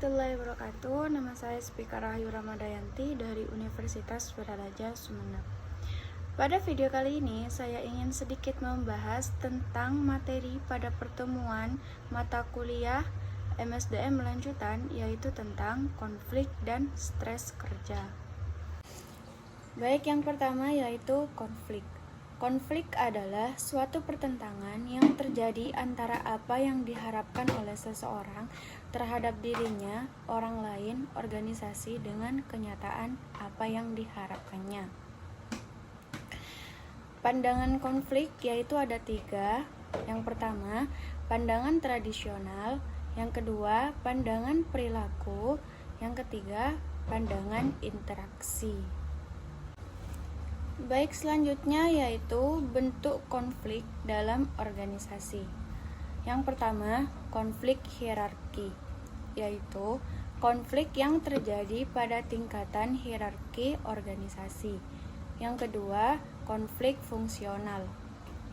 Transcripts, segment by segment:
warahmatullahi wabarakatuh. Nama saya Speaker Rahayu Ramadayanti dari Universitas Wiraraja Sumeneb. Pada video kali ini saya ingin sedikit membahas tentang materi pada pertemuan mata kuliah MSDM lanjutan, yaitu tentang konflik dan stres kerja. Baik, yang pertama yaitu konflik. Konflik adalah suatu pertentangan yang terjadi antara apa yang diharapkan oleh seseorang terhadap dirinya, orang lain, organisasi dengan kenyataan apa yang diharapkannya. Pandangan konflik yaitu ada 3. Yang pertama, pandangan tradisional. Yang kedua, pandangan perilaku. Yang ketiga, pandangan interaksi. Baik, selanjutnya yaitu bentuk konflik dalam organisasi. Yang pertama, konflik hierarki, yaitu konflik yang terjadi pada tingkatan hierarki organisasi. Yang kedua, konflik fungsional,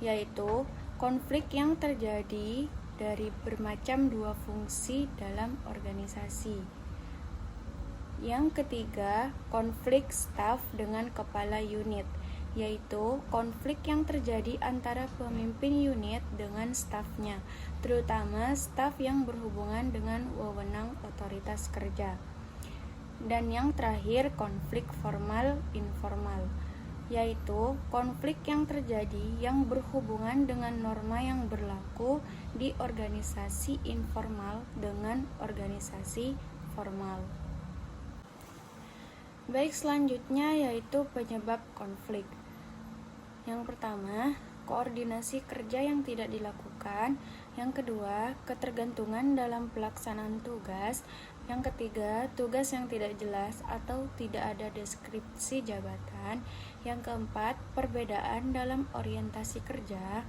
yaitu konflik yang terjadi dari bermacam 2 fungsi dalam organisasi. Yang ketiga, konflik staf dengan kepala unit, yaitu konflik yang terjadi antara pemimpin unit dengan stafnya, terutama staf yang berhubungan dengan wewenang otoritas kerja. Dan yang terakhir, konflik formal-informal, yaitu konflik yang terjadi yang berhubungan dengan norma yang berlaku di organisasi informal dengan organisasi formal. Baik, selanjutnya yaitu penyebab konflik. Yang pertama, koordinasi kerja yang tidak dilakukan. Yang kedua, ketergantungan dalam pelaksanaan tugas. Yang ketiga, tugas yang tidak jelas atau tidak ada deskripsi jabatan. Yang keempat, perbedaan dalam orientasi kerja.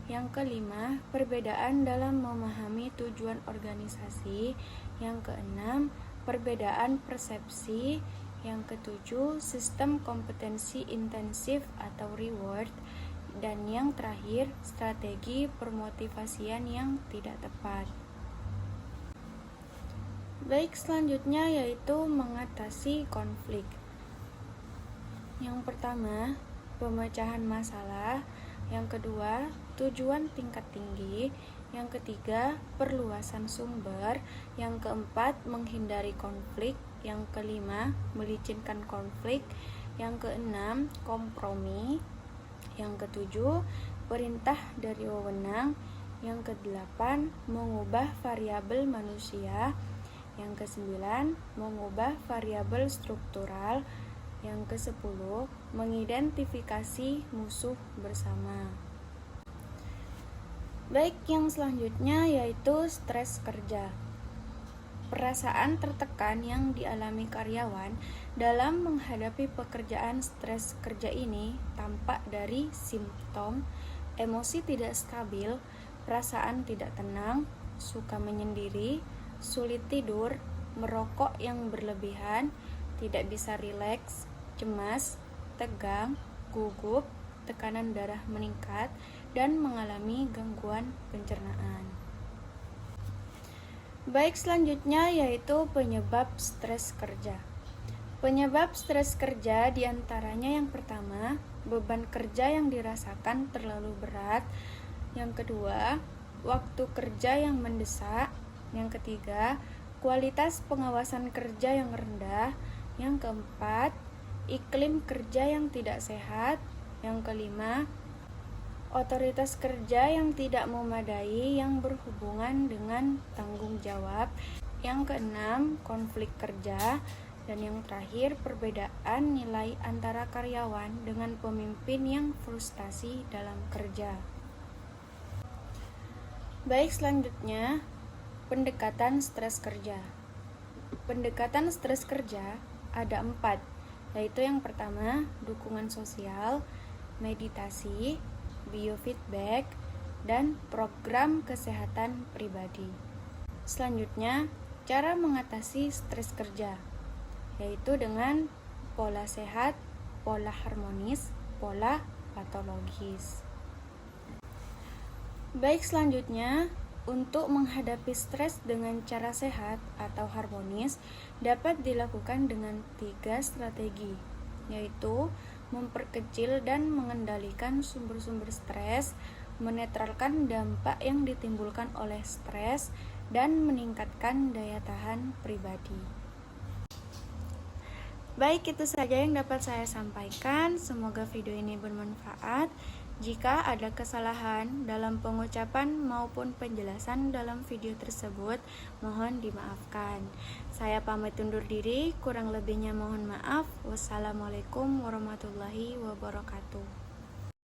Yang kelima, perbedaan dalam memahami tujuan organisasi. Yang keenam, perbedaan persepsi. Yang ketujuh, sistem kompetensi intensif atau reward. Dan yang terakhir, strategi permotivasian yang tidak tepat. Baik, selanjutnya yaitu mengatasi konflik. Yang pertama, pemecahan masalah. Yang kedua, tujuan tingkat tinggi. Yang ketiga, perluasan sumber. Yang keempat, menghindari konflik. Yang kelima, melicinkan konflik. Yang keenam, kompromi. Yang ketujuh, perintah dari wewenang. Yang kedelapan, mengubah variabel manusia. Yang kesembilan, mengubah variabel struktural. Yang kesepuluh, mengidentifikasi musuh bersama. Baik, yang selanjutnya yaitu stres kerja. Perasaan tertekan yang dialami karyawan dalam menghadapi pekerjaan stres kerja ini tampak dari simptom emosi tidak stabil, perasaan tidak tenang, suka menyendiri, sulit tidur, merokok yang berlebihan, tidak bisa rileks, cemas, tegang, gugup, tekanan darah meningkat, dan mengalami gangguan pencernaan. Baik, selanjutnya yaitu penyebab stres kerja. Penyebab stres kerja diantaranya yang pertama, beban kerja yang dirasakan terlalu berat. Yang kedua, waktu kerja yang mendesak. Yang ketiga, kualitas pengawasan kerja yang rendah. Yang keempat, iklim kerja yang tidak sehat. Yang kelima, otoritas kerja yang tidak memadai yang berhubungan dengan tanggung jawab. Yang keenam, konflik kerja. Dan yang terakhir, perbedaan nilai antara karyawan dengan pemimpin yang frustasi dalam kerja. Baik, selanjutnya, pendekatan stres kerja. Pendekatan stres kerja ada 4, yaitu yang pertama, dukungan sosial, meditasi, biofeedback, dan program kesehatan pribadi. Selanjutnya, cara mengatasi stres kerja, yaitu dengan pola sehat, pola harmonis, pola patologis. Baik, selanjutnya Untuk menghadapi stres dengan cara sehat atau harmonis dapat dilakukan dengan 3 strategi, yaitu memperkecil dan mengendalikan sumber-sumber stres, menetralkan dampak yang ditimbulkan oleh stres, dan meningkatkan daya tahan pribadi. Baik, itu saja yang dapat saya sampaikan. Semoga video ini bermanfaat. Jika ada kesalahan dalam pengucapan maupun penjelasan dalam video tersebut, mohon dimaafkan. Saya pamit undur diri, kurang lebihnya mohon maaf. Wassalamualaikum warahmatullahi wabarakatuh.